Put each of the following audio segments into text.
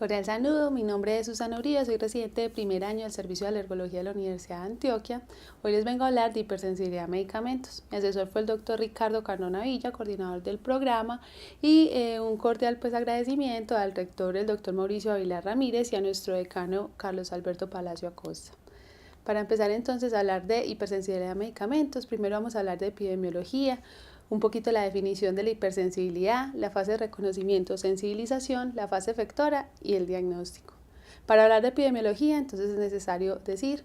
Cordial saludo, mi nombre es Susana Uribe, soy residente de primer año del Servicio de Alergología de la Universidad de Antioquia. Hoy les vengo a hablar de hipersensibilidad a medicamentos. Mi asesor fue el doctor Ricardo Cardona Villa, coordinador del programa, y un cordial agradecimiento al rector, el doctor Mauricio Avilar Ramírez, y a nuestro decano Carlos Alberto Palacio Acosta. Para empezar entonces a hablar de hipersensibilidad a medicamentos, primero vamos a hablar de epidemiología, un poquito la definición de la hipersensibilidad, la fase de reconocimiento, sensibilización, la fase efectora y el diagnóstico. Para hablar de epidemiología, entonces es necesario decir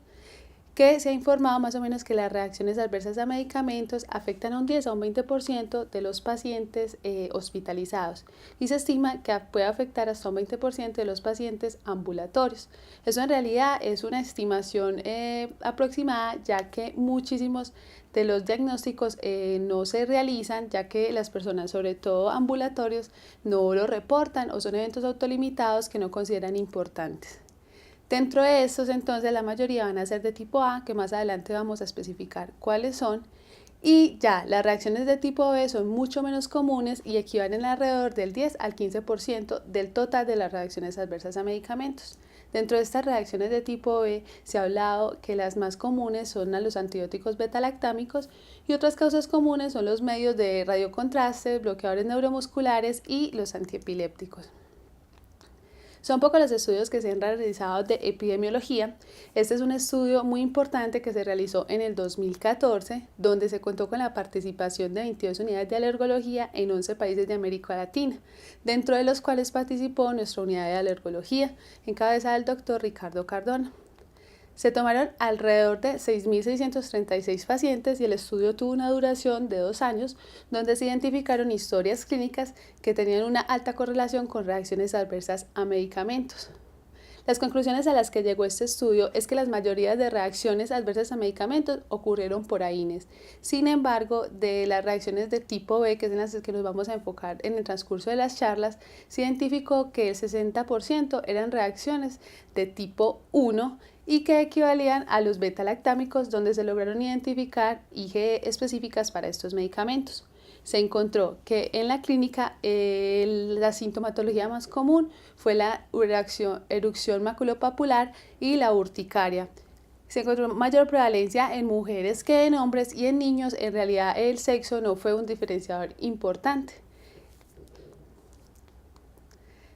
que se ha informado más o menos que las reacciones adversas a medicamentos afectan a un 10 a un 20% de los pacientes hospitalizados y se estima que puede afectar hasta un 20% de los pacientes ambulatorios. Eso en realidad es una estimación aproximada, ya que muchísimos de los diagnósticos no se realizan, ya que las personas, sobre todo ambulatorios, no lo reportan o son eventos autolimitados que no consideran importantes. Dentro de estos, entonces, la mayoría van a ser de tipo A, que más adelante vamos a especificar cuáles son. Y ya, las reacciones de tipo B son mucho menos comunes y equivalen alrededor del 10 al 15% del total de las reacciones adversas a medicamentos. Dentro de estas reacciones de tipo B se ha hablado que las más comunes son a los antibióticos beta-lactámicos y otras causas comunes son los medios de radiocontraste, bloqueadores neuromusculares y los antiepilépticos. Son pocos los estudios que se han realizado de epidemiología. Este es un estudio muy importante que se realizó en el 2014, donde se contó con la participación de 22 unidades de alergología en 11 países de América Latina, dentro de los cuales participó nuestra unidad de alergología, encabezada del doctor Ricardo Cardona. Se tomaron alrededor de 6.636 pacientes y el estudio tuvo una duración de 2 años, donde se identificaron historias clínicas que tenían una alta correlación con reacciones adversas a medicamentos. Las conclusiones a las que llegó este estudio es que la mayoría de reacciones adversas a medicamentos ocurrieron por AINES. Sin embargo, de las reacciones de tipo B, que es en las que nos vamos a enfocar en el transcurso de las charlas, se identificó que el 60% eran reacciones de tipo 1 y que equivalían a los beta-lactámicos, donde se lograron identificar IgE específicas para estos medicamentos. Se encontró que en la clínica la sintomatología más común fue la erupción maculopapular y la urticaria. Se encontró mayor prevalencia en mujeres que en hombres y en niños. En realidad el sexo no fue un diferenciador importante.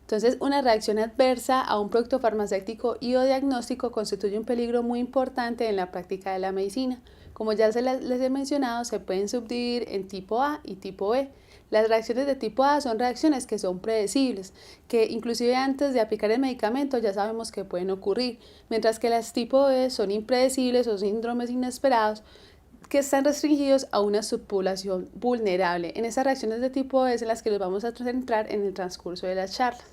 Entonces, una reacción adversa a un producto farmacéutico y o diagnóstico constituye un peligro muy importante en la práctica de la medicina. Como ya les he mencionado, se pueden subdividir en tipo A y tipo B. Las reacciones de tipo A son reacciones que son predecibles, que inclusive antes de aplicar el medicamento ya sabemos que pueden ocurrir, mientras que las tipo B son impredecibles o síndromes inesperados que están restringidos a una subpoblación vulnerable. En esas reacciones de tipo B es en las que nos vamos a centrar en el transcurso de las charlas.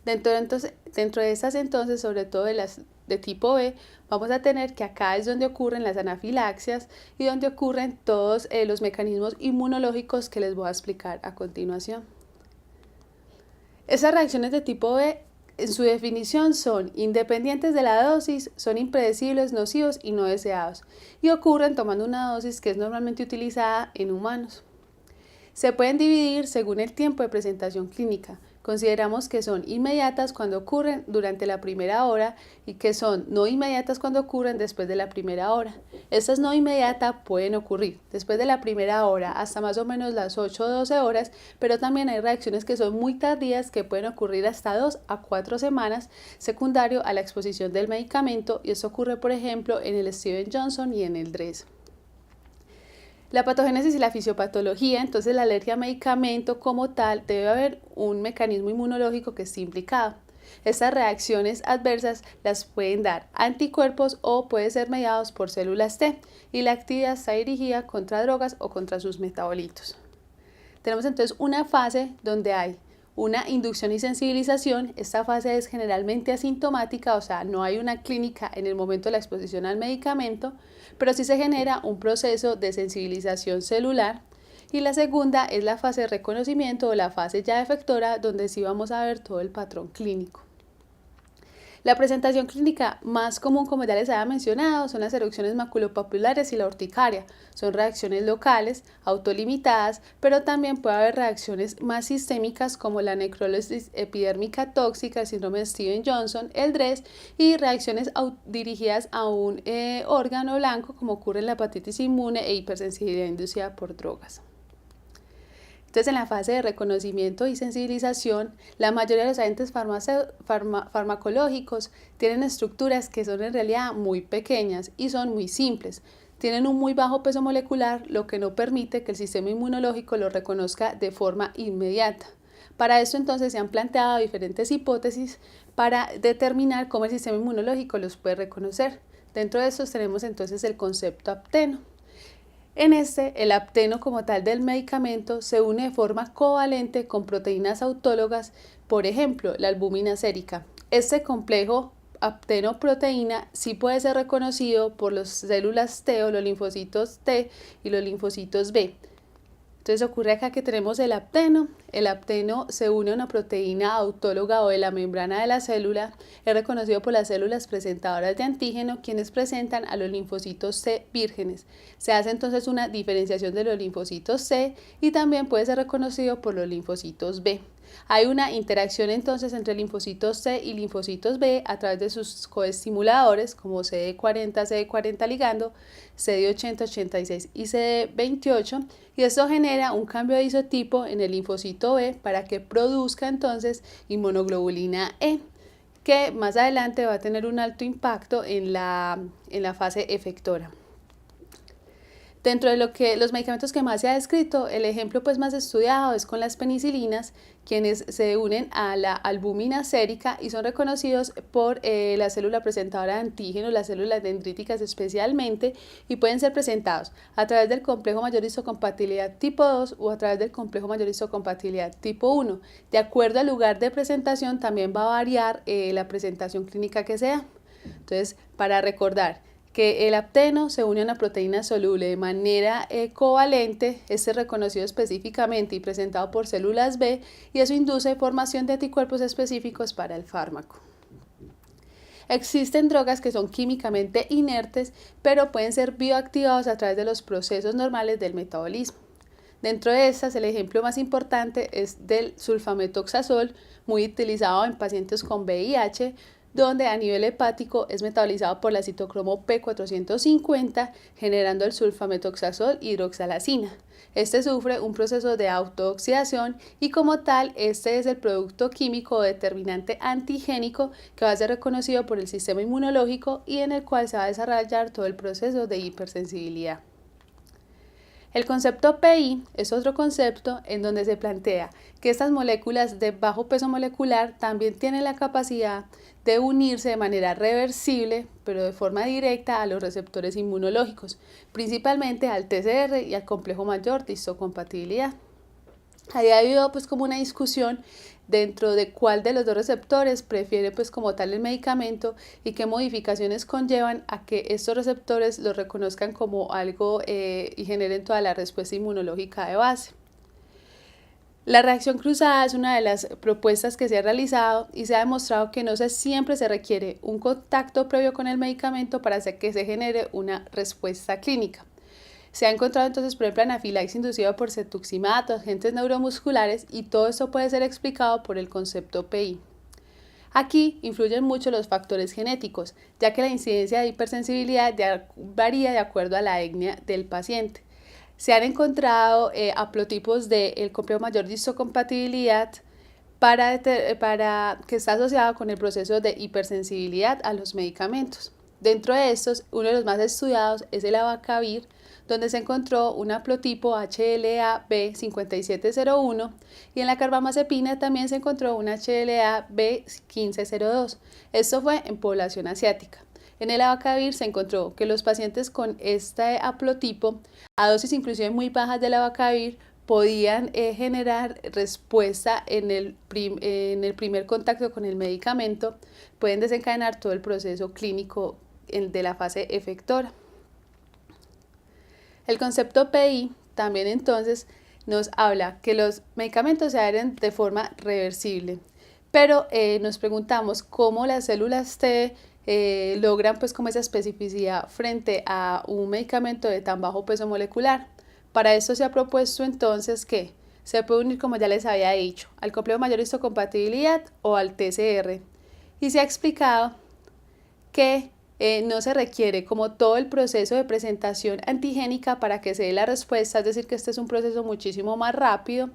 Dentro de estas entonces, sobre todo de las de tipo B, vamos a tener que acá es donde ocurren las anafilaxias y donde ocurren todos los mecanismos inmunológicos que les voy a explicar a continuación. Esas reacciones de tipo B, en su definición, son independientes de la dosis, son impredecibles, nocivos y no deseados, y ocurren tomando una dosis que es normalmente utilizada en humanos. Se pueden dividir según el tiempo de presentación clínica. Consideramos que son inmediatas cuando ocurren durante la primera hora y que son no inmediatas cuando ocurren después de la primera hora. Estas no inmediatas pueden ocurrir después de la primera hora hasta más o menos las 8 o 12 horas, pero también hay reacciones que son muy tardías que pueden ocurrir hasta 2 a 4 semanas, secundario a la exposición del medicamento, y esto ocurre, por ejemplo, en el Steven Johnson y en el DRES. La patogénesis y la fisiopatología, entonces la alergia a medicamento como tal, debe haber un mecanismo inmunológico que esté implicado. Estas reacciones adversas las pueden dar anticuerpos o pueden ser mediados por células T y la actividad está dirigida contra drogas o contra sus metabolitos. Tenemos entonces una fase donde hay una inducción y sensibilización. Esta fase es generalmente asintomática, o sea, no hay una clínica en el momento de la exposición al medicamento, pero sí se genera un proceso de sensibilización celular. Y la segunda es la fase de reconocimiento o la fase ya efectora, donde sí vamos a ver todo el patrón clínico. La presentación clínica más común, como ya les había mencionado, son las erupciones maculopapulares y la urticaria. Son reacciones locales, autolimitadas, pero también puede haber reacciones más sistémicas como la necrólisis epidérmica tóxica, el síndrome de Steven-Johnson, el DRESS y reacciones dirigidas a un órgano blanco como ocurre en la hepatitis inmune e hipersensibilidad inducida por drogas. Entonces, en la fase de reconocimiento y sensibilización, la mayoría de los agentes farmacológicos tienen estructuras que son en realidad muy pequeñas y son muy simples. Tienen un muy bajo peso molecular, lo que no permite que el sistema inmunológico los reconozca de forma inmediata. Para esto entonces se han planteado diferentes hipótesis para determinar cómo el sistema inmunológico los puede reconocer. Dentro de estos tenemos entonces el concepto apteno. En el apteno como tal del medicamento se une de forma covalente con proteínas autólogas, por ejemplo, la albúmina sérica. Este complejo apteno-proteína sí puede ser reconocido por las células T o los linfocitos T y los linfocitos B. Entonces ocurre acá que tenemos el apteno se une a una proteína autóloga o de la membrana de la célula, es reconocido por las células presentadoras de antígeno, quienes presentan a los linfocitos C vírgenes. Se hace entonces una diferenciación de los linfocitos C y también puede ser reconocido por los linfocitos B. Hay una interacción entonces entre linfocitos C y linfocitos B a través de sus coestimuladores como CD40, CD40 ligando, CD80, 86 y CD28, y esto genera un cambio de isotipo en el linfocito B para que produzca entonces inmunoglobulina E, que más adelante va a tener un alto impacto en la fase efectora. Dentro de los medicamentos que más se ha descrito, el ejemplo pues más estudiado es con las penicilinas, quienes se unen a la albúmina sérica y son reconocidos por la célula presentadora de antígenos, las células dendríticas especialmente, y pueden ser presentados a través del complejo mayor histocompatibilidad tipo 2 o a través del complejo mayor histocompatibilidad tipo 1. De acuerdo al lugar de presentación también va a variar la presentación clínica que sea. Entonces, para recordar, que el apteno se une a una proteína soluble de manera covalente, este es reconocido específicamente y presentado por células B, y eso induce formación de anticuerpos específicos para el fármaco. Existen drogas que son químicamente inertes, pero pueden ser bioactivados a través de los procesos normales del metabolismo. Dentro de estas, el ejemplo más importante es del sulfametoxazol, muy utilizado en pacientes con VIH, donde a nivel hepático es metabolizado por la citocromo P450, generando el sulfametoxazol hidroxalacina. Este sufre un proceso de autooxidación y como tal, este es el producto químico o determinante antigénico que va a ser reconocido por el sistema inmunológico y en el cual se va a desarrollar todo el proceso de hipersensibilidad. El concepto PI es otro concepto en donde se plantea que estas moléculas de bajo peso molecular también tienen la capacidad de unirse de manera reversible, pero de forma directa a los receptores inmunológicos, principalmente al TCR y al complejo mayor de histocompatibilidad. Ahí ha habido pues como una discusión dentro de cuál de los dos receptores prefiere pues como tal el medicamento y qué modificaciones conllevan a que estos receptores los reconozcan como algo y generen toda la respuesta inmunológica de base. La reacción cruzada es una de las propuestas que se ha realizado y se ha demostrado que no siempre se requiere un contacto previo con el medicamento para hacer que se genere una respuesta clínica. Se ha encontrado entonces, por ejemplo, anafilaxis inducida por cetuximab, agentes neuromusculares, y todo esto puede ser explicado por el concepto PI. Aquí influyen mucho los factores genéticos, ya que la incidencia de hipersensibilidad varía de acuerdo a la etnia del paciente. Se han encontrado haplotipos del complejo mayor de histocompatibilidad para que está asociado con el proceso de hipersensibilidad a los medicamentos. Dentro de estos, uno de los más estudiados es el abacavir, donde se encontró un haplotipo HLA-B5701 y en la carbamazepina también se encontró un HLA-B1502. Esto fue en población asiática. En el abacavir se encontró que los pacientes con este haplotipo, a dosis inclusive muy bajas del abacavir, podían generar respuesta en el primer contacto con el medicamento, pueden desencadenar todo el proceso clínico de la fase efectora. El concepto PI también entonces nos habla que los medicamentos se adhieren de forma reversible, pero nos preguntamos cómo las células T logran pues como esa especificidad frente a un medicamento de tan bajo peso molecular. Para esto se ha propuesto entonces que se puede unir, como ya les había dicho, al complejo mayor histocompatibilidad o al TCR. Y se ha explicado que no se requiere como todo el proceso de presentación antigénica para que se dé la respuesta, es decir, que este es un proceso muchísimo más rápido.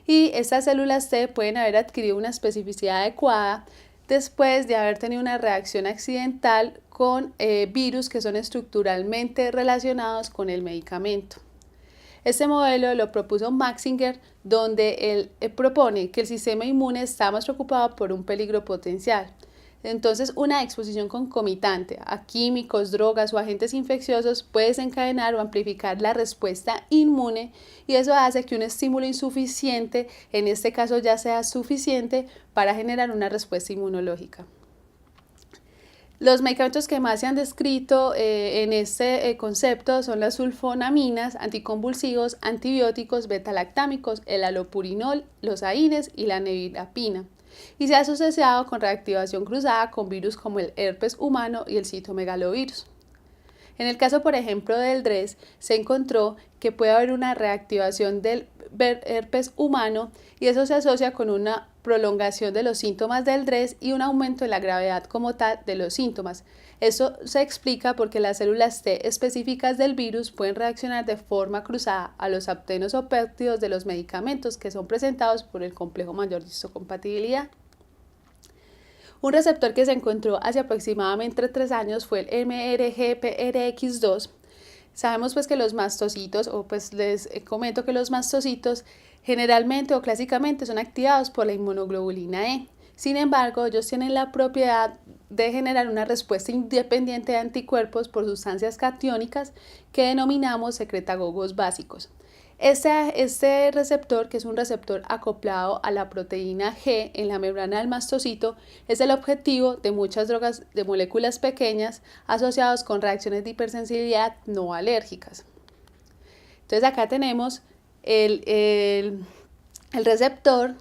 Y estas células T pueden haber adquirido una especificidad adecuada después de haber tenido una reacción accidental con virus que son estructuralmente relacionados con el medicamento. Este modelo lo propuso Maxinger, donde él propone que el sistema inmune está más preocupado por un peligro potencial. Entonces, una exposición concomitante a químicos, drogas o agentes infecciosos puede desencadenar o amplificar la respuesta inmune, y eso hace que un estímulo insuficiente, en este caso ya sea suficiente para generar una respuesta inmunológica. Los medicamentos que más se han descrito en este concepto son las sulfonaminas, anticonvulsivos, antibióticos, betalactámicos, el alopurinol, los AINES y la nevirapina. Y se ha asociado con reactivación cruzada con virus como el herpes humano y el citomegalovirus. En el caso, por ejemplo, del DRES, se encontró que puede haber una reactivación del herpes humano, y eso se asocia con una prolongación de los síntomas del DRES y un aumento en la gravedad como tal de los síntomas. Eso se explica porque las células T específicas del virus pueden reaccionar de forma cruzada a los aptenos o péptidos de los medicamentos que son presentados por el complejo mayor de histocompatibilidad. Un receptor que se encontró hace aproximadamente 3 años fue el MRGPRX2. Sabemos pues que los mastocitos, o pues les comento que los mastocitos generalmente o clásicamente son activados por la inmunoglobulina E. Sin embargo, ellos tienen la propiedad de generar una respuesta independiente de anticuerpos por sustancias catiónicas que denominamos secretagogos básicos. Este receptor, que es un receptor acoplado a la proteína G en la membrana del mastocito, es el objetivo de muchas drogas de moléculas pequeñas asociados con reacciones de hipersensibilidad no alérgicas. Entonces acá tenemos el receptor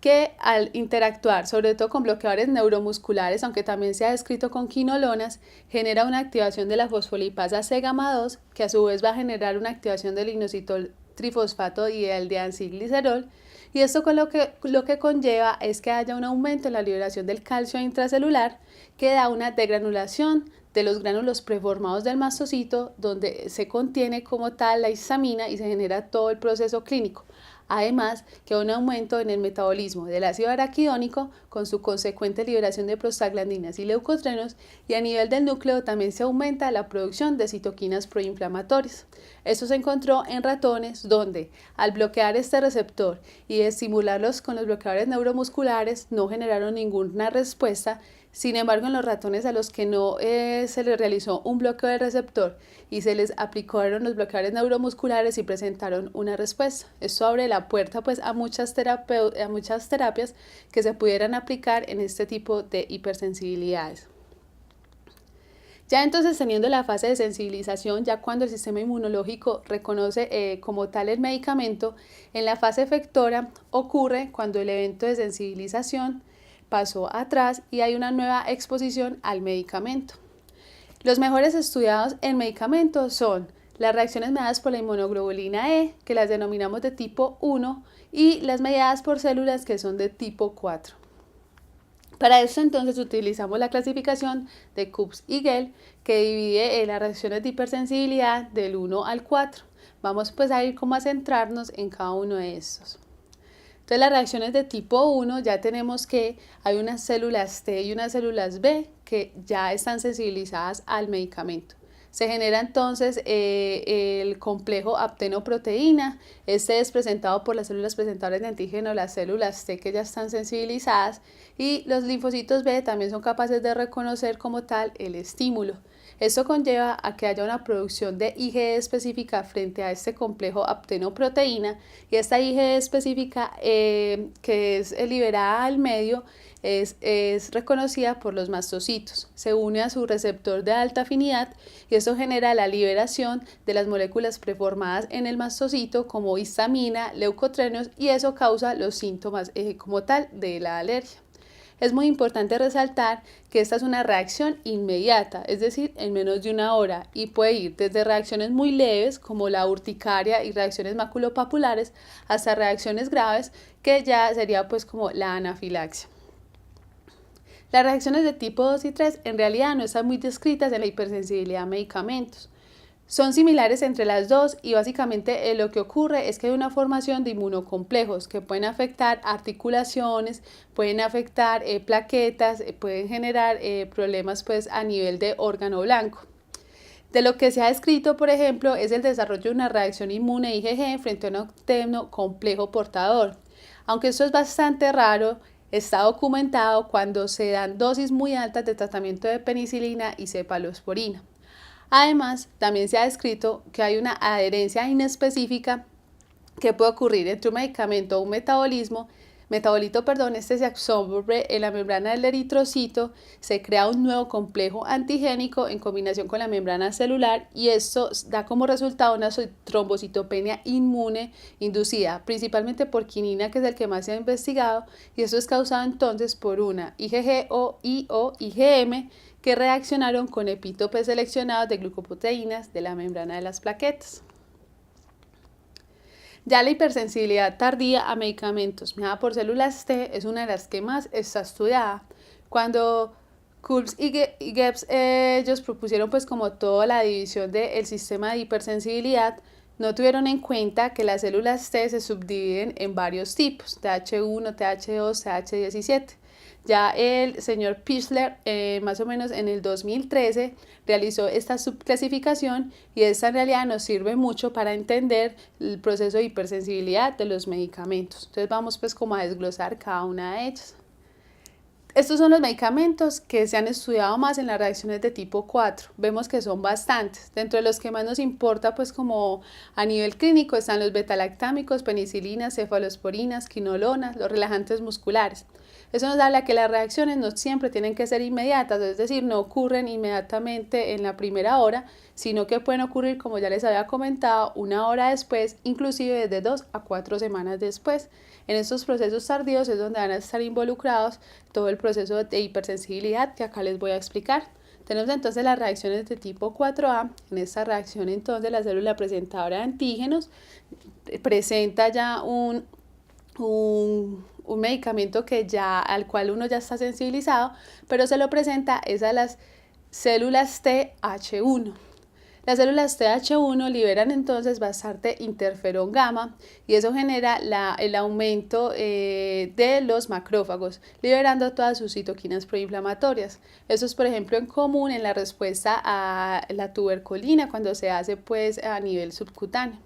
que al interactuar sobre todo con bloqueadores neuromusculares, aunque también se ha descrito con quinolonas, genera una activación de la fosfolipasa C-gamma2, que a su vez va a generar una activación del inositol trifosfato y el deacilglicerol, y esto con lo que conlleva es que haya un aumento en la liberación del calcio intracelular, que da una degranulación de los gránulos preformados del mastocito, donde se contiene como tal la histamina y se genera todo el proceso clínico. Además, que un aumento en el metabolismo del ácido araquidónico con su consecuente liberación de prostaglandinas y leucotrenos, y a nivel del núcleo también se aumenta la producción de citoquinas proinflamatorias. Esto se encontró en ratones donde al bloquear este receptor y estimularlos con los bloqueadores neuromusculares no generaron ninguna respuesta. Sin embargo, en los ratones a los que no se les realizó un bloqueo del receptor y se les aplicaron los bloqueadores neuromusculares y presentaron una respuesta. Esto abre la puerta pues a muchas terapias que se pudieran aplicar en este tipo de hipersensibilidades. Ya entonces, teniendo la fase de sensibilización, ya cuando el sistema inmunológico reconoce como tal el medicamento, en la fase efectora ocurre cuando el evento de sensibilización pasó atrás y hay una nueva exposición al medicamento. Los mejores estudiados en medicamentos son las reacciones mediadas por la inmunoglobulina E, que las denominamos de tipo 1, y las mediadas por células, que son de tipo 4. Para esto entonces utilizamos la clasificación de Kubs y Gell, que divide las reacciones de hipersensibilidad del 1 al 4. Vamos pues a ir como a centrarnos en cada uno de estos. Entonces, las reacciones de tipo 1 ya tenemos que hay unas células T y unas células B que ya están sensibilizadas al medicamento. Se genera entonces el complejo aptenoproteína. Este es presentado por las células presentadoras de antígeno, las células T que ya están sensibilizadas, y los linfocitos B también son capaces de reconocer como tal el estímulo. Esto conlleva a que haya una producción de IgE específica frente a este complejo aptenoproteína, y esta IgE específica que es liberada al medio es reconocida por los mastocitos. Se une a su receptor de alta afinidad y esto genera la liberación de las moléculas preformadas en el mastocito como histamina, leucotrenos, y eso causa los síntomas como tal de la alergia. Es muy importante resaltar que esta es una reacción inmediata, es decir, en menos de una hora, y puede ir desde reacciones muy leves como la urticaria y reacciones maculopapulares hasta reacciones graves que ya sería pues como la anafilaxia. Las reacciones de tipo 2 y 3 en realidad no están muy descritas en la hipersensibilidad a medicamentos. Son similares entre las dos y básicamente lo que ocurre es que hay una formación de inmunocomplejos que pueden afectar articulaciones, pueden afectar plaquetas, pueden generar problemas pues a nivel de órgano blanco. De lo que se ha descrito, por ejemplo, es el desarrollo de una reacción inmune IgG frente a un octeno complejo portador. Aunque esto es bastante raro, está documentado cuando se dan dosis muy altas de tratamiento de penicilina y cefalosporina. Además, también se ha descrito que hay una adherencia inespecífica que puede ocurrir entre un medicamento o un metabolito, este se absorbe en la membrana del eritrocito, se crea un nuevo complejo antigénico en combinación con la membrana celular y esto da como resultado una trombocitopenia inmune inducida principalmente por quinina, que es el que más se ha investigado, y esto es causado entonces por una IgG o IgM que reaccionaron con epítopes seleccionados de glucoproteínas de la membrana de las plaquetas. Ya la hipersensibilidad tardía a medicamentos mediada por células T es una de las que más está estudiada. Cuando Kulps y Gebs ellos propusieron pues como toda la división del sistema de hipersensibilidad, no tuvieron en cuenta que las células T se subdividen en varios tipos, TH1, TH2, TH17. Ya el señor Pichler, más o menos en el 2013, realizó esta subclasificación y esta en realidad nos sirve mucho para entender el proceso de hipersensibilidad de los medicamentos. Entonces vamos pues como a desglosar cada una de ellas. Estos son los medicamentos que se han estudiado más en las reacciones de tipo 4. Vemos que son bastantes. Dentro de los que más nos importa, pues como a nivel clínico, están los betalactámicos, penicilinas, cefalosporinas, quinolonas, los relajantes musculares. Eso nos habla que las reacciones no siempre tienen que ser inmediatas, es decir, no ocurren inmediatamente en la primera hora, sino que pueden ocurrir, como ya les había comentado, una hora después, inclusive desde 2 a 4 semanas después. En estos procesos tardíos es donde van a estar involucrados todo el proceso de hipersensibilidad que acá les voy a explicar. Tenemos entonces las reacciones de tipo 4A. En esta reacción entonces la célula presentadora de antígenos presenta ya un medicamento al cual uno ya está sensibilizado, pero se lo presenta es a las células TH1. Las células TH1 liberan entonces bastante interferón gamma y eso genera el aumento de los macrófagos, liberando todas sus citoquinas proinflamatorias. Eso es, por ejemplo, en común en la respuesta a la tuberculina cuando se hace pues a nivel subcutáneo.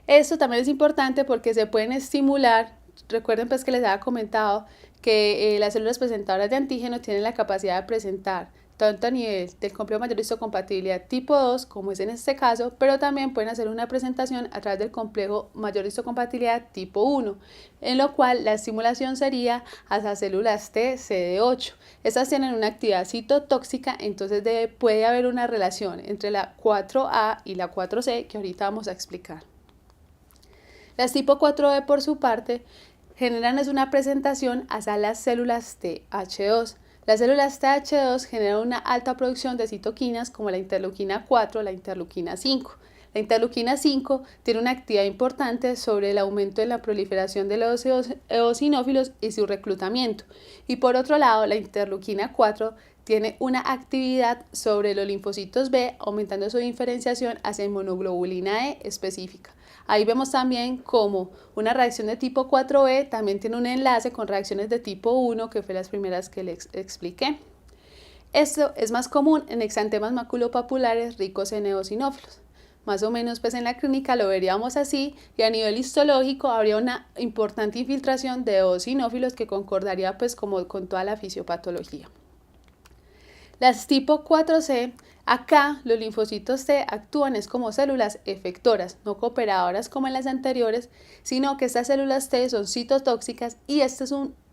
Esto también es importante porque se pueden estimular. Recuerden pues que les había comentado que las células presentadoras de antígeno tienen la capacidad de presentar tanto a nivel del complejo mayor histocompatibilidad tipo 2, como es en este caso, pero también pueden hacer una presentación a través del complejo mayor histocompatibilidad tipo 1, en lo cual la estimulación sería hacia células T CD8. Estas tienen una actividad citotóxica, entonces puede haber una relación entre la 4A y la 4C que ahorita vamos a explicar. Las tipo 4B, por su parte, generan una presentación hacia las células TH2. Las células TH2 generan una alta producción de citoquinas como la interleuquina 4, la interleuquina 5. La interleuquina 5 tiene una actividad importante sobre el aumento en la proliferación de los eosinófilos y su reclutamiento. Y por otro lado, la interleuquina 4 tiene una actividad sobre los linfocitos B, aumentando su diferenciación hacia inmunoglobulina E específica. Ahí vemos también cómo una reacción de tipo 4B también tiene un enlace con reacciones de tipo 1, que fue las primeras que les expliqué. Esto es más común en exantemas maculopapulares ricos en eosinófilos. Más o menos pues en la clínica lo veríamos así y a nivel histológico habría una importante infiltración de eosinófilos que concordaría pues como con toda la fisiopatología. Las tipo 4C, acá los linfocitos T actúan como células efectoras, no cooperadoras como en las anteriores, sino que estas células T son citotóxicas y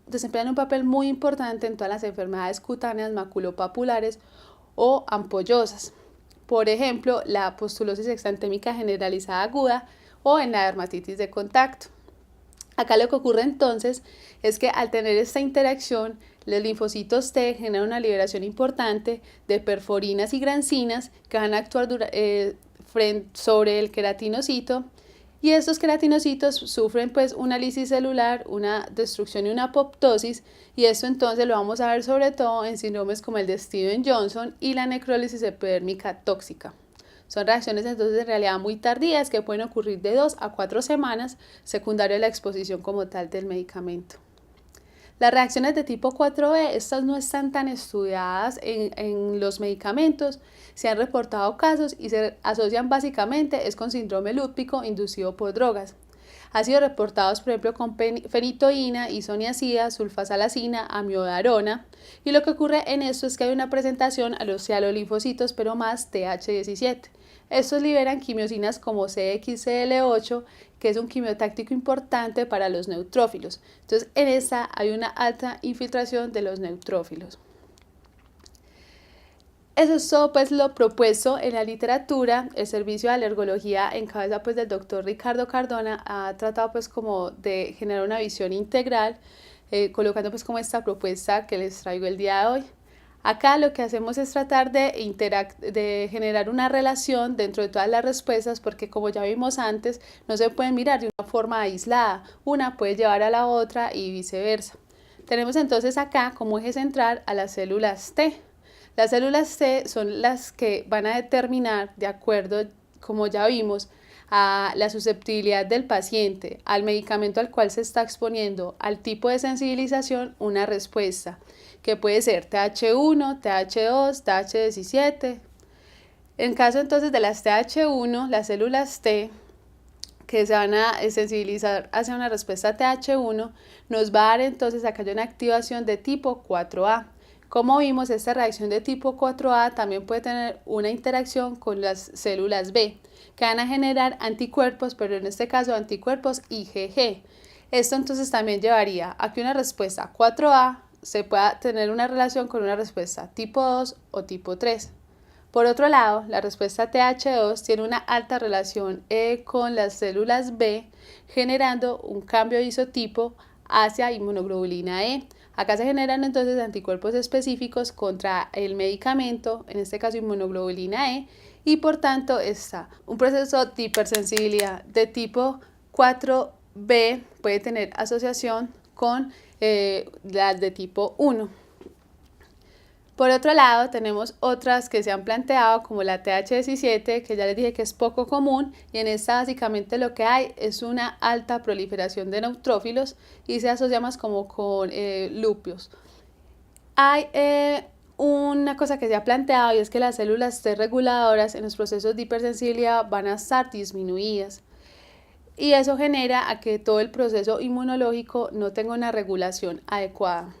desempeñan un papel muy importante en todas las enfermedades cutáneas maculopapulares o ampollosas. Por ejemplo, la pustulosis exantémica generalizada aguda o en la dermatitis de contacto. Acá lo que ocurre entonces es que al tener esta interacción, los linfocitos T generan una liberación importante de perforinas y grancinas que van a actuar sobre el queratinocito, y estos queratinocitos sufren pues una lisis celular, una destrucción y una apoptosis, y esto entonces lo vamos a ver sobre todo en síndromes como el de Stevens-Johnson y la necrólisis epidérmica tóxica. Son reacciones entonces en realidad muy tardías que pueden ocurrir de 2 a 4 semanas, secundario a la exposición como tal del medicamento. Las reacciones de tipo 4B, estas no están tan estudiadas en los medicamentos, se han reportado casos y se asocian básicamente es con síndrome lúpico inducido por drogas. Ha sido reportados, por ejemplo, con fenitoína, isoniazida, sulfasalacina, amiodarona, y lo que ocurre en esto es que hay una presentación a los cianolinfocitos, pero más TH17. Estos liberan quimiosinas como CXCL8, que es un quimiotáctico importante para los neutrófilos. Entonces, en esta hay una alta infiltración de los neutrófilos. Eso es todo pues lo propuesto en la literatura. El servicio de alergología en cabeza pues del doctor Ricardo Cardona ha tratado pues como de generar una visión integral, colocando pues como esta propuesta que les traigo el día de hoy. Acá lo que hacemos es tratar de generar una relación dentro de todas las respuestas, porque como ya vimos antes, no se pueden mirar de una forma aislada, una puede llevar a la otra y viceversa. Tenemos entonces acá como eje central a las células T. Las células T son las que van a determinar, de acuerdo, como ya vimos, a la susceptibilidad del paciente, al medicamento al cual se está exponiendo, al tipo de sensibilización, una respuesta, que puede ser TH1, TH2, TH17. En caso entonces de las TH1, las células T que se van a sensibilizar hacia una respuesta TH1, nos va a dar entonces acá una activación de tipo 4A. Como vimos, esta reacción de tipo 4A también puede tener una interacción con las células B, que van a generar anticuerpos, pero en este caso anticuerpos IgG. Esto entonces también llevaría a que una respuesta 4A se pueda tener una relación con una respuesta tipo 2 o tipo 3. Por otro lado, la respuesta TH2 tiene una alta relación con las células B, generando un cambio de isotipo hacia inmunoglobulina E. Acá se generan entonces anticuerpos específicos contra el medicamento, en este caso inmunoglobulina E, y por tanto está un proceso de hipersensibilidad de tipo 4B puede tener asociación con las de tipo 1. Por otro lado, tenemos otras que se han planteado como la TH17, que ya les dije que es poco común, y en esta básicamente lo que hay es una alta proliferación de neutrófilos y se asocia más como con lúpulos. Hay una cosa que se ha planteado y es que las células T reguladoras en los procesos de hipersensibilidad van a estar disminuidas. Y eso genera a que todo el proceso inmunológico no tenga una regulación adecuada.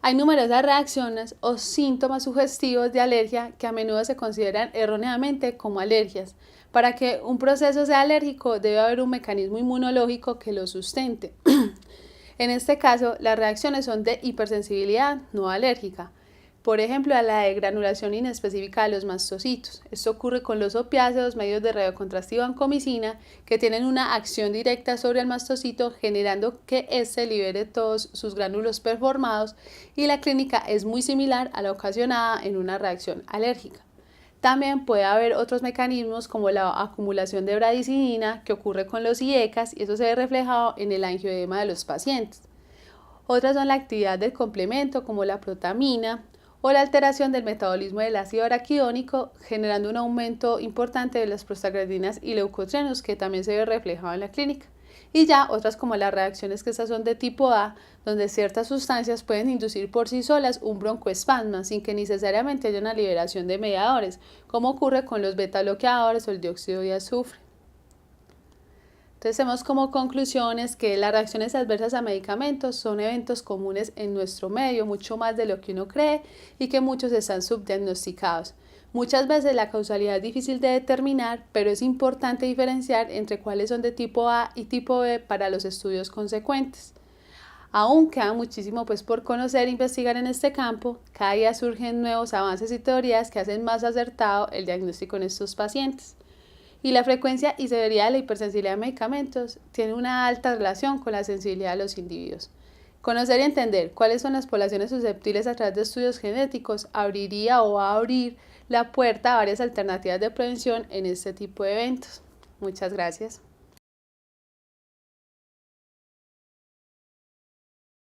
Hay numerosas reacciones o síntomas sugestivos de alergia que a menudo se consideran erróneamente como alergias. Para que un proceso sea alérgico debe haber un mecanismo inmunológico que lo sustente. En este caso, las reacciones son de hipersensibilidad no alérgica. Por ejemplo, a la degranulación inespecífica de los mastocitos. Esto ocurre con los opiáceos medios de radiocontrastiva vancomicina que tienen una acción directa sobre el mastocito, generando que éste libere todos sus gránulos performados, y la clínica es muy similar a la ocasionada en una reacción alérgica. También puede haber otros mecanismos como la acumulación de bradicinina que ocurre con los IECAS, y eso se ve reflejado en el angioedema de los pacientes. Otras son la actividad del complemento como la protamina, o la alteración del metabolismo del ácido araquidónico, generando un aumento importante de las prostaglandinas y leucotrienos, que también se ve reflejado en la clínica. Y ya otras como las reacciones que estas son de tipo A, donde ciertas sustancias pueden inducir por sí solas un broncoespasmo sin que necesariamente haya una liberación de mediadores, como ocurre con los beta-bloqueadores o el dióxido de azufre. Entonces tenemos como conclusiones que las reacciones adversas a medicamentos son eventos comunes en nuestro medio, mucho más de lo que uno cree, y que muchos están subdiagnosticados. Muchas veces la causalidad es difícil de determinar, pero es importante diferenciar entre cuáles son de tipo A y tipo B para los estudios consecuentes. Aún queda muchísimo por conocer e investigar en este campo. Cada día surgen nuevos avances y teorías que hacen más acertado el diagnóstico en estos pacientes. Y la frecuencia y severidad de la hipersensibilidad a medicamentos tiene una alta relación con la sensibilidad de los individuos. Conocer y entender cuáles son las poblaciones susceptibles a través de estudios genéticos abriría o va a abrir la puerta a varias alternativas de prevención en este tipo de eventos. Muchas gracias.